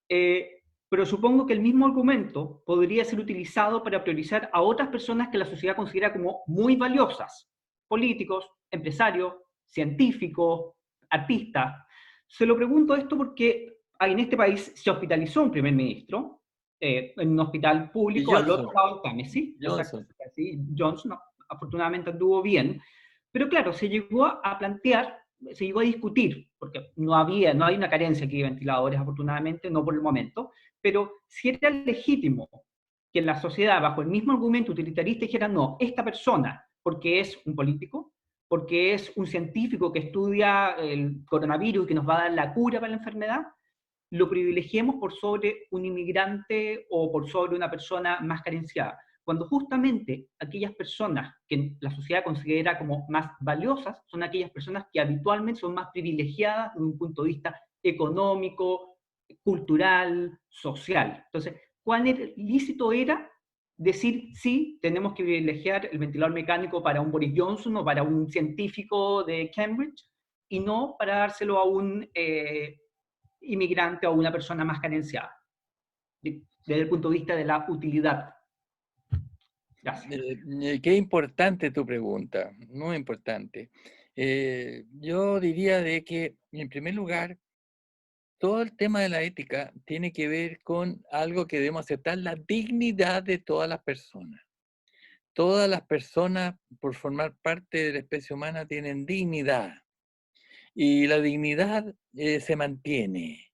Pero supongo que el mismo argumento podría ser utilizado para priorizar a otras personas que la sociedad considera como muy valiosas, políticos, empresarios, científicos, artistas. Se lo pregunto esto porque en este país se hospitalizó un primer ministro en un hospital público al otro lado del Támesis. Johnson. Sí, Johnson, no, afortunadamente anduvo bien, pero claro, se llegó a plantear, se llegó a discutir, porque no hay una carencia aquí de ventiladores, afortunadamente, no por el momento, pero si era legítimo que la sociedad, bajo el mismo argumento utilitarista, dijera, no, esta persona, porque es un político, porque es un científico que estudia el coronavirus y que nos va a dar la cura para la enfermedad, lo privilegiemos por sobre un inmigrante o por sobre una persona más carenciada, cuando justamente aquellas personas que la sociedad considera como más valiosas son aquellas personas que habitualmente son más privilegiadas desde un punto de vista económico, cultural, social. Entonces, ¿cuán lícito era decir, sí, tenemos que privilegiar el ventilador mecánico para un Boris Johnson o para un científico de Cambridge y no para dárselo a un inmigrante o una persona más carenciada, desde el punto de vista de la utilidad? Gracias. Qué importante tu pregunta, muy importante. Yo diría de que, en primer lugar, todo el tema de la ética tiene que ver con algo que debemos aceptar, la dignidad de todas las personas. Todas las personas, por formar parte de la especie humana, tienen dignidad. Y la dignidad se mantiene.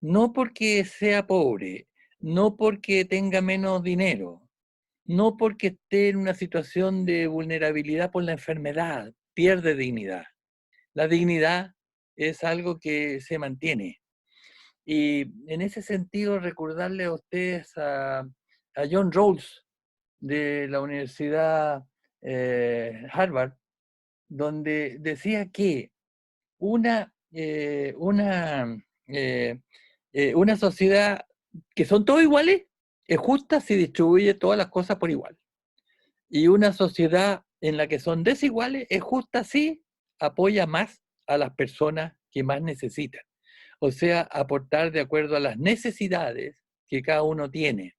No porque sea pobre, no porque tenga menos dinero, no porque esté en una situación de vulnerabilidad por la enfermedad, pierde dignidad. La dignidad es algo que se mantiene. Y en ese sentido, recordarle a ustedes a John Rawls de la Universidad Harvard, donde decía que una sociedad que son todos iguales es justa si distribuye todas las cosas por igual. Y una sociedad en la que son desiguales es justa si apoya más a las personas que más necesitan. O sea, aportar de acuerdo a las necesidades que cada uno tiene.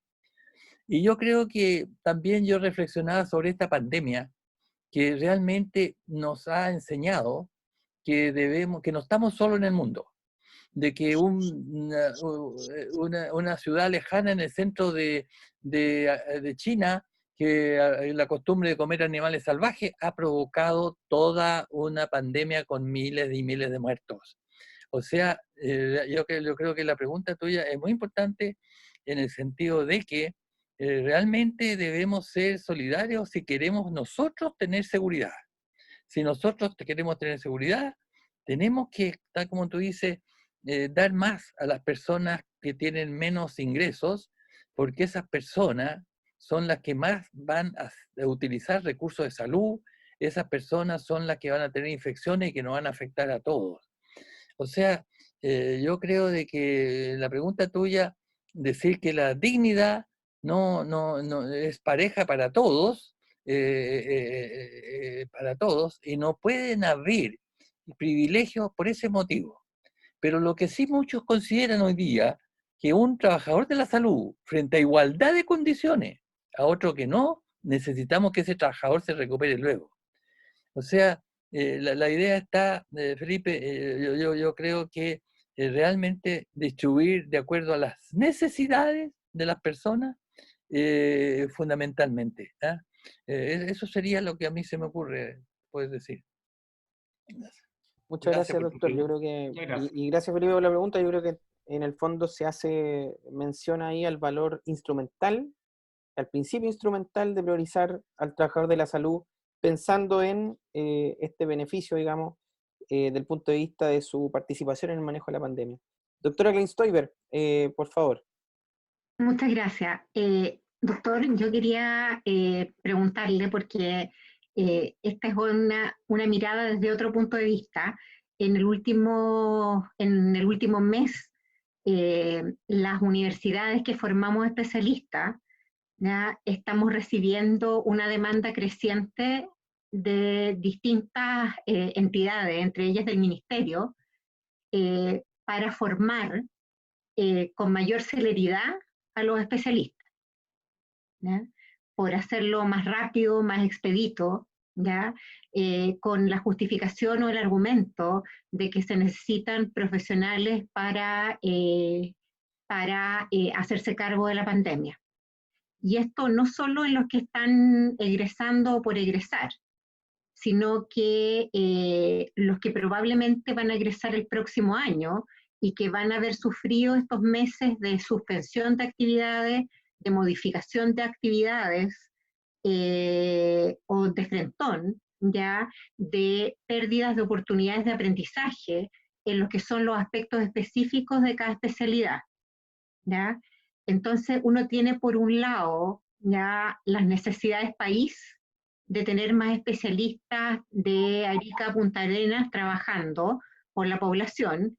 Y yo creo que también yo reflexionaba sobre esta pandemia, que realmente nos ha enseñado que no estamos solos en el mundo, de que una ciudad lejana en el centro de China, que la costumbre de comer animales salvajes ha provocado toda una pandemia con miles y miles de muertos. O sea, yo creo que la pregunta tuya es muy importante en el sentido de que realmente debemos ser solidarios si queremos nosotros tener seguridad. Si nosotros queremos tener seguridad, tenemos que, tal como tú dices, dar más a las personas que tienen menos ingresos, porque esas personas son las que más van a utilizar recursos de salud, esas personas son las que van a tener infecciones y que nos van a afectar a todos. O sea, yo creo de que la pregunta tuya, decir que la dignidad no es pareja para todos, y no pueden haber privilegios por ese motivo. Pero lo que sí muchos consideran hoy día, que un trabajador de la salud, frente a igualdad de condiciones, a otro que no, necesitamos que ese trabajador se recupere luego. O sea, la idea está, Felipe, yo creo que realmente distribuir de acuerdo a las necesidades de las personas, fundamentalmente. ¿Ah? Eso sería lo que a mí se me ocurre, puedes decir. Muchas gracias, doctor. Yo creo que, y gracias, Felipe, por la pregunta. Yo creo que en el fondo se hace mención ahí al valor instrumental, al principio instrumental de priorizar al trabajador de la salud, pensando en este beneficio, digamos, del punto de vista de su participación en el manejo de la pandemia. Doctora Kleinstoiber, por favor. Muchas gracias. Doctor, yo quería preguntarle, porque esta es una mirada desde otro punto de vista. En el último mes, las universidades que formamos especialistas ¿ya? Estamos recibiendo una demanda creciente de distintas entidades, entre ellas del Ministerio, para formar con mayor celeridad a los especialistas, ¿ya? Por hacerlo más rápido, más expedito, ¿ya? Con la justificación o el argumento de que se necesitan profesionales para hacerse cargo de la pandemia. Y esto no solo en los que están egresando por egresar, sino que los que probablemente van a egresar el próximo año y que van a haber sufrido estos meses de suspensión de actividades, de modificación de actividades o de frentón, ya de pérdidas de oportunidades de aprendizaje en lo que son los aspectos específicos de cada especialidad, ¿ya? Entonces uno tiene por un lado ya las necesidades país de tener más especialistas de Arica a Punta Arenas trabajando por la población,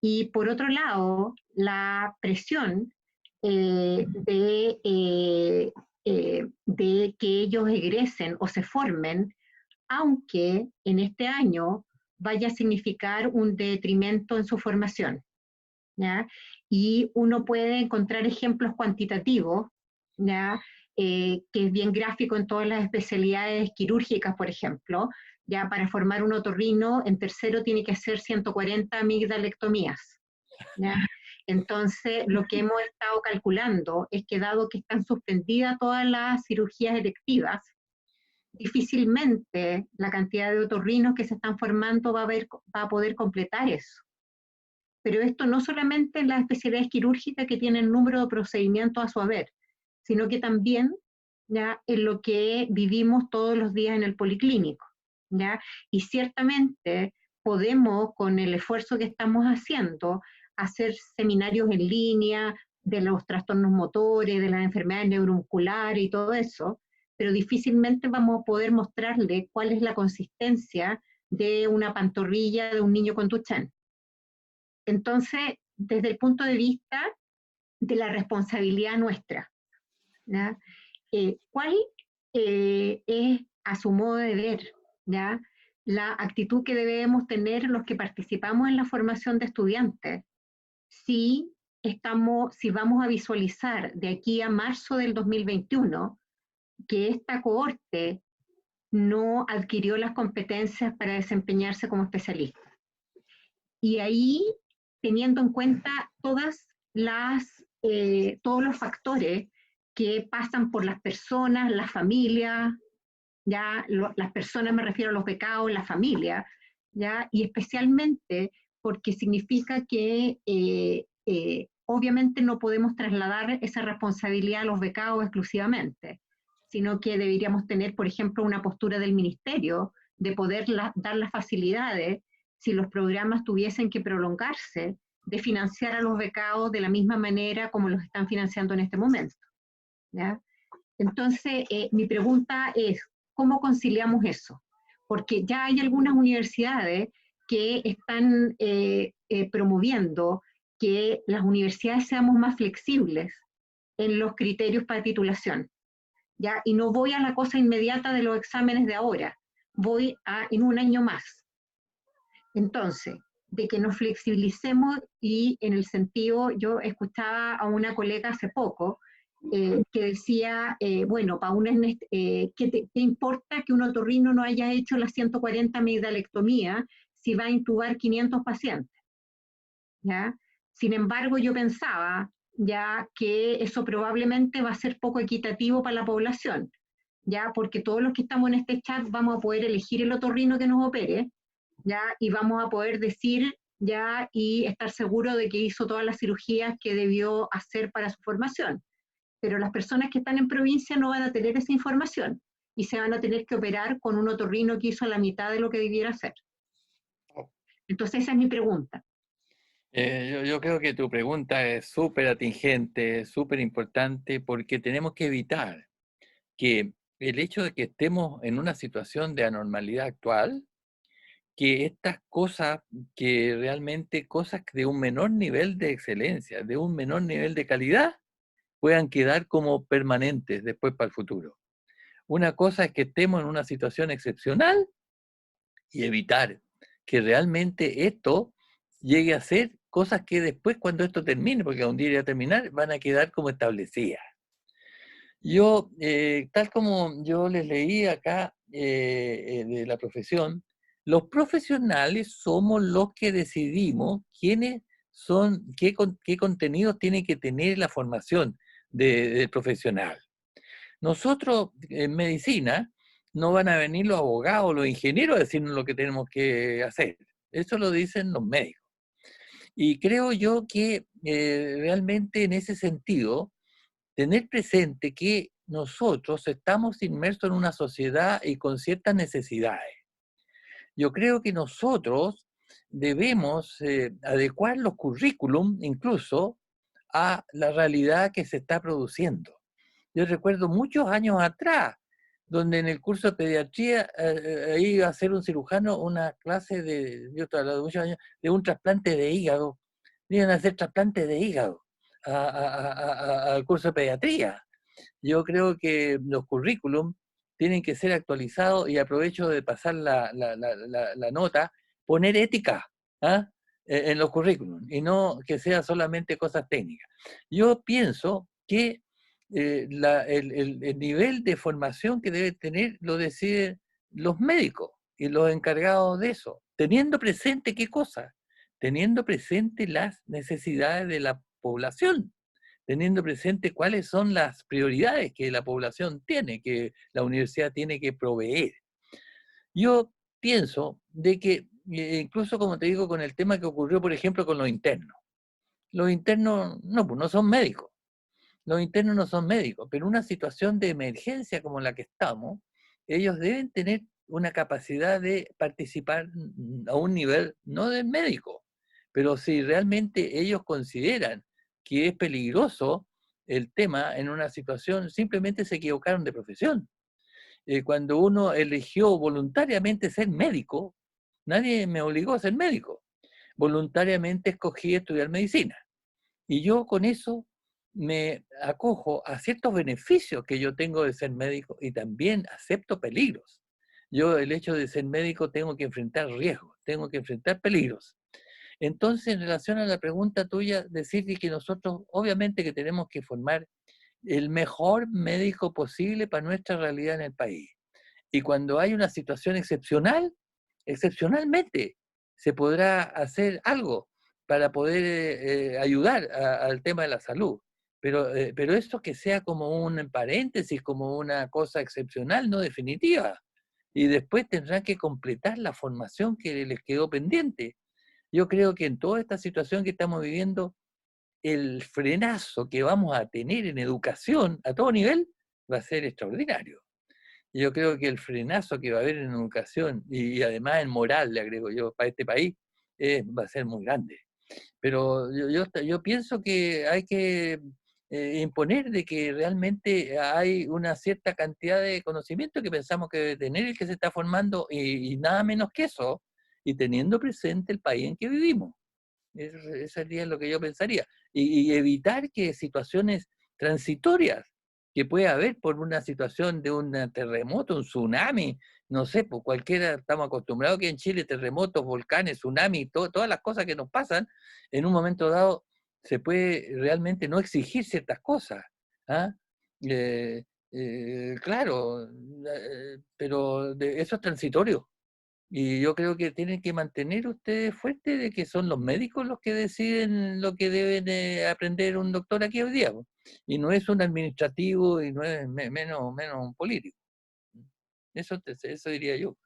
y por otro lado la presión de que ellos egresen o se formen, aunque en este año vaya a significar un detrimento en su formación, ¿ya? Y uno puede encontrar ejemplos cuantitativos, ¿ya? Que es bien gráfico en todas las especialidades quirúrgicas, por ejemplo. Ya para formar un otorrino, en tercero tiene que hacer 140 amigdalectomías, ¿ya? Entonces, lo que hemos estado calculando es que dado que están suspendidas todas las cirugías electivas, difícilmente la cantidad de otorrinos que se están formando va a poder completar eso. Pero esto no solamente en las especialidades quirúrgicas que tienen número de procedimientos a su haber, sino que también ya en lo que vivimos todos los días en el policlínico, ¿ya? Y ciertamente podemos, con el esfuerzo que estamos haciendo, hacer seminarios en línea de los trastornos motores, de las enfermedades neuromusculares y todo eso, pero difícilmente vamos a poder mostrarle cuál es la consistencia de una pantorrilla de un niño con Duchenne. Entonces, desde el punto de vista de la responsabilidad nuestra, ¿ya? ¿Cuál es, a su modo de ver, ¿ya? La actitud que debemos tener los que participamos en la formación de estudiantes si vamos a visualizar de aquí a marzo del 2021 que esta cohorte no adquirió las competencias para desempeñarse como especialista? Y ahí, teniendo en cuenta todos los factores que pasan por las personas, las familias, ya las personas me refiero a los becados, la familia, ya, y especialmente porque significa que obviamente no podemos trasladar esa responsabilidad a los becados exclusivamente, sino que deberíamos tener, por ejemplo, una postura del ministerio de poder dar las facilidades, si los programas tuviesen que prolongarse, de financiar a los becados de la misma manera como los están financiando en este momento, ¿ya? Entonces, mi pregunta es, ¿cómo conciliamos eso? Porque ya hay algunas universidades que están promoviendo que las universidades seamos más flexibles en los criterios para titulación, ¿ya? Y no voy a la cosa inmediata de los exámenes de ahora, voy en un año más. Entonces, de que nos flexibilicemos, y en el sentido, yo escuchaba a una colega hace poco que decía, bueno, ¿qué importa que un otorrino no haya hecho las 140 amigdalectomías si va a intubar 500 pacientes? ¿Ya? Sin embargo, yo pensaba ya que eso probablemente va a ser poco equitativo para la población, ya, porque todos los que estamos en este chat vamos a poder elegir el otorrino que nos opere, ya, y vamos a poder decir ya y estar seguro de que hizo todas las cirugías que debió hacer para su formación. Pero las personas que están en provincia no van a tener esa información y se van a tener que operar con un otorrino que hizo la mitad de lo que debiera hacer. Entonces esa es mi pregunta. Yo creo que tu pregunta es súper atingente, súper importante, porque tenemos que evitar que el hecho de que estemos en una situación de anormalidad actual, que estas cosas, que realmente cosas de un menor nivel de excelencia, de un menor nivel de calidad, puedan quedar como permanentes después para el futuro. Una cosa es que estemos en una situación excepcional y evitar que realmente esto llegue a ser cosas que después, cuando esto termine, porque a un día irá a terminar, van a quedar como establecidas. Yo, tal como yo les leí acá de la profesión, los profesionales somos los que decidimos quiénes son, qué contenidos tiene que tener la formación del profesional. Nosotros en medicina no van a venir los abogados, los ingenieros a decirnos lo que tenemos que hacer. Eso lo dicen los médicos. Y creo yo que realmente en ese sentido, tener presente que nosotros estamos inmersos en una sociedad y con ciertas necesidades. Yo creo que nosotros debemos adecuar los currículum incluso a la realidad que se está produciendo. Yo recuerdo muchos años atrás, donde en el curso de pediatría iba a hacer un cirujano una clase yo estoy hablando de muchos años, de un trasplante de hígado. Iban a hacer trasplante de hígado al curso de pediatría. Yo creo que los currículum tienen que ser actualizados y aprovecho de pasar la nota, poner ética ¿ah? En los currículum y no que sea solamente cosas técnicas. Yo pienso que el nivel de formación que debe tener lo deciden los médicos y los encargados de eso, teniendo presente qué cosa, teniendo presente las necesidades de la población, teniendo presente cuáles son las prioridades que la población tiene, que la universidad tiene que proveer. Yo pienso de que, incluso como te digo, con el tema que ocurrió, por ejemplo, con los internos no, pues no son médicos, los internos no son médicos, pero una situación de emergencia como la que estamos, ellos deben tener una capacidad de participar a un nivel, no del médico, pero si realmente ellos consideran que es peligroso el tema en una situación, simplemente se equivocaron de profesión. Cuando uno eligió voluntariamente ser médico, nadie me obligó a ser médico. Voluntariamente escogí estudiar medicina. Y yo con eso me acojo a ciertos beneficios que yo tengo de ser médico y también acepto peligros. Yo el hecho de ser médico tengo que enfrentar riesgos, tengo que enfrentar peligros. Entonces, en relación a la pregunta tuya, decir que nosotros obviamente que tenemos que formar el mejor médico posible para nuestra realidad en el país. Y cuando hay una situación excepcional, excepcionalmente se podrá hacer algo para poder ayudar al tema de la salud. Pero esto que sea como un paréntesis, como una cosa excepcional, no definitiva. Y después tendrán que completar la formación que les quedó pendiente. Yo creo que en toda esta situación que estamos viviendo, el frenazo que vamos a tener en educación a todo nivel va a ser extraordinario. Yo creo que el frenazo que va a haber en educación y además en moral, le agrego yo, para este país, va a ser muy grande. Pero yo pienso que hay que imponer de que realmente hay una cierta cantidad de conocimiento que pensamos que debe tener el que se está formando y nada menos que eso, y teniendo presente el país en que vivimos. Eso sería lo que yo pensaría. Y evitar que situaciones transitorias que puede haber por una situación de un terremoto, un tsunami, no sé, por cualquiera, estamos acostumbrados que en Chile terremotos, volcanes, tsunamis, todas las cosas que nos pasan, en un momento dado se puede realmente no exigir ciertas cosas. ¿Ah? Claro, pero eso es transitorio. Y yo creo que tienen que mantener ustedes fuerte de que son los médicos los que deciden lo que deben aprender un doctor aquí hoy día, po. Y no es un administrativo y no es menos un político. Eso diría yo.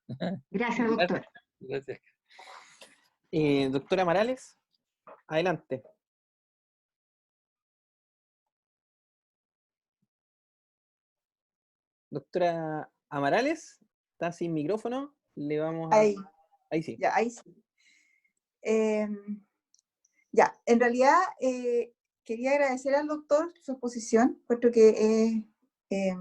Gracias, doctor. Gracias. Doctora Amarales, adelante. Doctora Amarales, está sin micrófono, le vamos a... Ahí sí. Ya, ahí sí. Ya, en realidad quería agradecer al doctor su exposición, puesto que es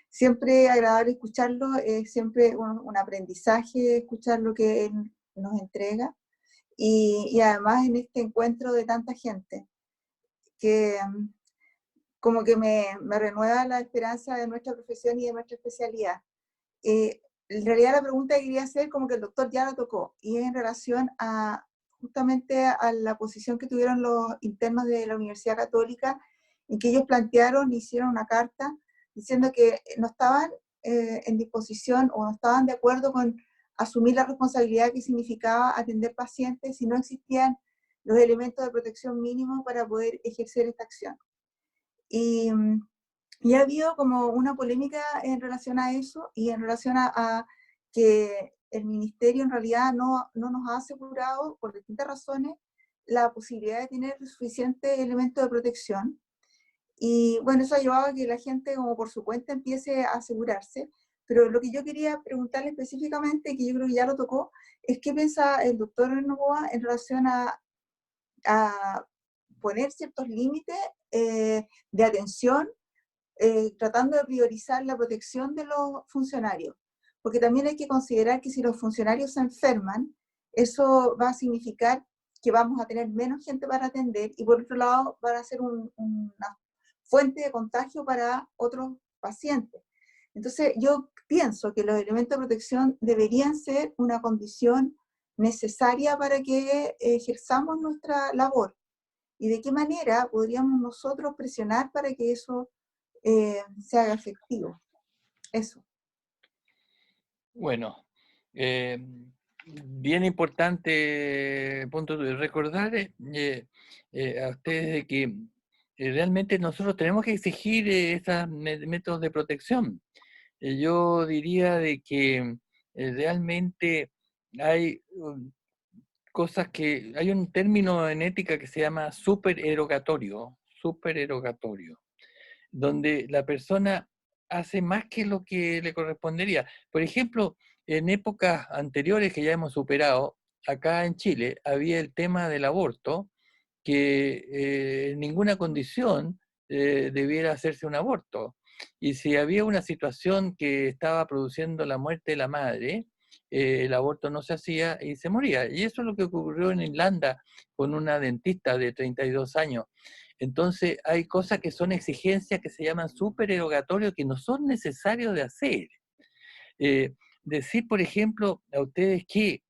siempre agradable escucharlo, es siempre un aprendizaje escuchar lo que él nos entrega, y además en este encuentro de tanta gente, que como que me renueva la esperanza de nuestra profesión y de nuestra especialidad. En realidad la pregunta que quería hacer, como que el doctor ya la tocó, y es en relación a justamente a la posición que tuvieron los internos de la Universidad Católica, en que ellos plantearon, hicieron una carta diciendo que no estaban en disposición o no estaban de acuerdo con asumir la responsabilidad que significaba atender pacientes si no existían los elementos de protección mínimos para poder ejercer esta acción. Y ha habido como una polémica en relación a eso y en relación a que el ministerio en realidad no nos ha asegurado, por distintas razones, la posibilidad de tener suficiente elemento de protección. Y bueno, eso ha llevado a que la gente como por su cuenta empiece a asegurarse. Pero lo que yo quería preguntarle específicamente, que yo creo que ya lo tocó, es qué piensa el doctor Novoa en relación a poner ciertos límites de atención, tratando de priorizar la protección de los funcionarios. Porque también hay que considerar que si los funcionarios se enferman, eso va a significar que vamos a tener menos gente para atender y por otro lado va a ser una fuente de contagio para otros pacientes. Entonces yo pienso que los elementos de protección deberían ser una condición necesaria para que ejerzamos nuestra labor. ¿Y de qué manera podríamos nosotros presionar para que eso se haga efectivo? Eso. Bueno, bien importante punto de recordar a ustedes de que realmente nosotros tenemos que exigir estos métodos de protección. Yo diría de que realmente hay cosas que, hay un término en ética que se llama supererogatorio, donde la persona hace más que lo que le correspondería. Por ejemplo, en épocas anteriores que ya hemos superado, acá en Chile había el tema del aborto, que en ninguna condición debiera hacerse un aborto. Y si había una situación que estaba produciendo la muerte de la madre, el aborto no se hacía y se moría. Y eso es lo que ocurrió en Irlanda con una dentista de 32 años. Entonces hay cosas que son exigencias que se llaman supererogatorios que no son necesarios de hacer. Decir, por ejemplo, a ustedes que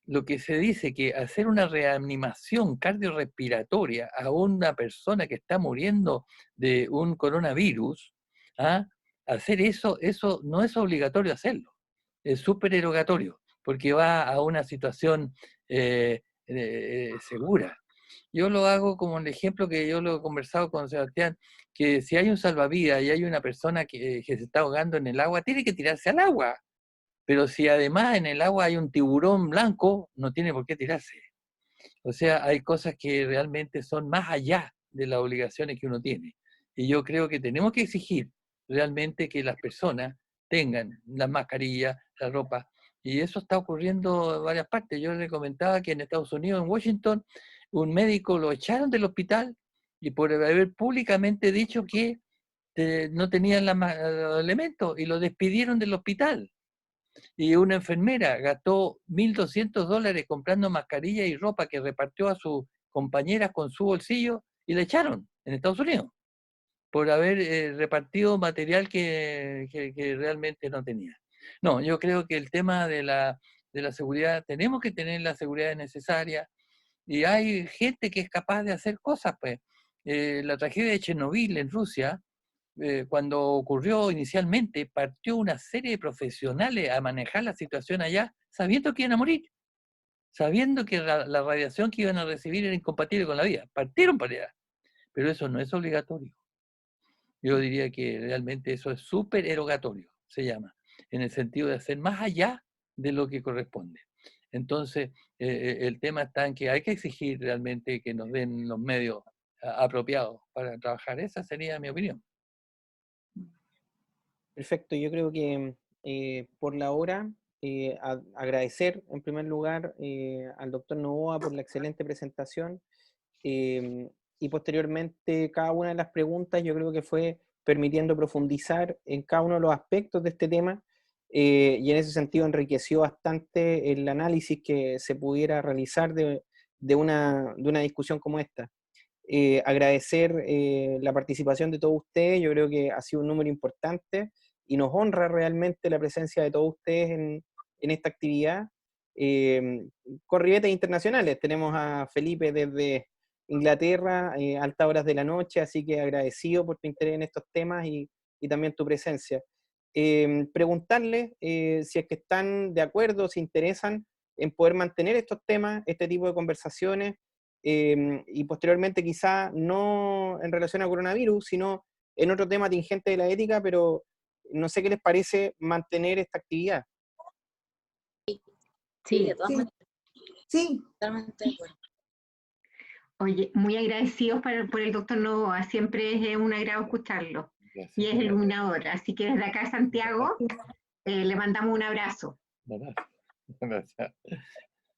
lo que se dice que hacer una reanimación cardiorrespiratoria a una persona que está muriendo de un coronavirus, ¿ah? Hacer eso no es obligatorio hacerlo, es supererogatorio, porque va a una situación segura. Yo lo hago como el ejemplo que yo lo he conversado con Sebastián, que si hay un salvavidas y hay una persona que se está ahogando en el agua, tiene que tirarse al agua. Pero si además en el agua hay un tiburón blanco, no tiene por qué tirarse. O sea, hay cosas que realmente son más allá de las obligaciones que uno tiene. Y yo creo que tenemos que exigir realmente que las personas tengan las mascarillas, la ropa. Y eso está ocurriendo en varias partes. Yo le comentaba que en Estados Unidos, en Washington, un médico lo echaron del hospital y por haber públicamente dicho que no tenían los elementos y lo despidieron del hospital. Y una enfermera gastó $1.200 comprando mascarilla y ropa que repartió a sus compañeras con su bolsillo y la echaron en Estados Unidos por haber repartido material que realmente no tenía. No, yo creo que el tema de la seguridad, tenemos que tener la seguridad necesaria y hay gente que es capaz de hacer cosas, pues. La tragedia de Chernobyl en Rusia, cuando ocurrió inicialmente, partió una serie de profesionales a manejar la situación allá, sabiendo que iban a morir, sabiendo que la radiación que iban a recibir era incompatible con la vida. Partieron para allá, pero eso no es obligatorio. Yo diría que realmente eso es supererogatorio, se llama, en el sentido de hacer más allá de lo que corresponde. Entonces, el tema está en que hay que exigir realmente que nos den los medios apropiados para trabajar. Esa sería mi opinión. Perfecto, yo creo que por la hora, agradecer en primer lugar al doctor Novoa por la excelente presentación y posteriormente cada una de las preguntas yo creo que fue permitiendo profundizar en cada uno de los aspectos de este tema y en ese sentido enriqueció bastante el análisis que se pudiera realizar de una discusión como esta. agradecer la participación de todos ustedes. Yo creo que ha sido un número importante y nos honra realmente la presencia de todos ustedes en esta actividad. Con ribetes internacionales, tenemos a Felipe desde Inglaterra, altas horas de la noche, así que agradecido por tu interés en estos temas y también tu presencia. Preguntarles si es que están de acuerdo, si interesan en poder mantener estos temas, este tipo de conversaciones, y posteriormente quizá no en relación al coronavirus, sino en otro tema tingente de la ética, pero no sé qué les parece mantener esta actividad. Sí, de todas maneras. Sí, Totalmente de acuerdo. oye, muy agradecidos por el doctor Novoa, siempre es un agrado escucharlo Gracias. y es iluminador, así que desde acá Santiago le mandamos un abrazo. Gracias.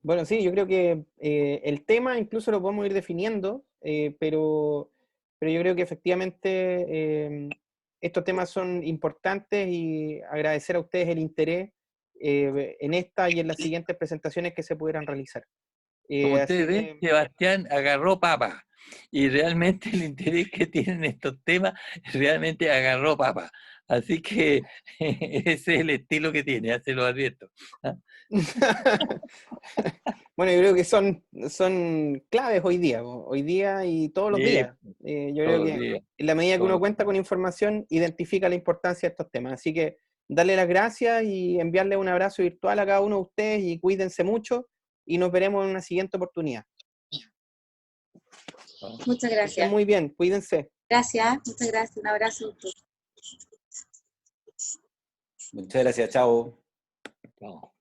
Bueno, sí, yo creo que el tema incluso lo podemos ir definiendo, pero yo creo que efectivamente estos temas son importantes y agradecer a ustedes el interés en esta y en las siguientes presentaciones que se pudieran realizar. Como Así ustedes ven, que, Sebastián agarró papa. Y realmente el interés que tienen estos temas, realmente agarró papa. Así que ese es el estilo que tiene, ya se lo advierto. ¿Ah? bueno, yo creo que son claves hoy día y todos los Sí, días. Yo creo todos los que días. en la medida que Todos uno los cuenta con información, identifica la importancia de estos temas. Así que darle las gracias y enviarle un abrazo virtual a cada uno de ustedes y cuídense mucho y nos veremos en una siguiente oportunidad. Muchas Que estén gracias. muy bien, cuídense. Gracias, muchas gracias. Un abrazo, doctor. Muchas gracias, chao. Chao.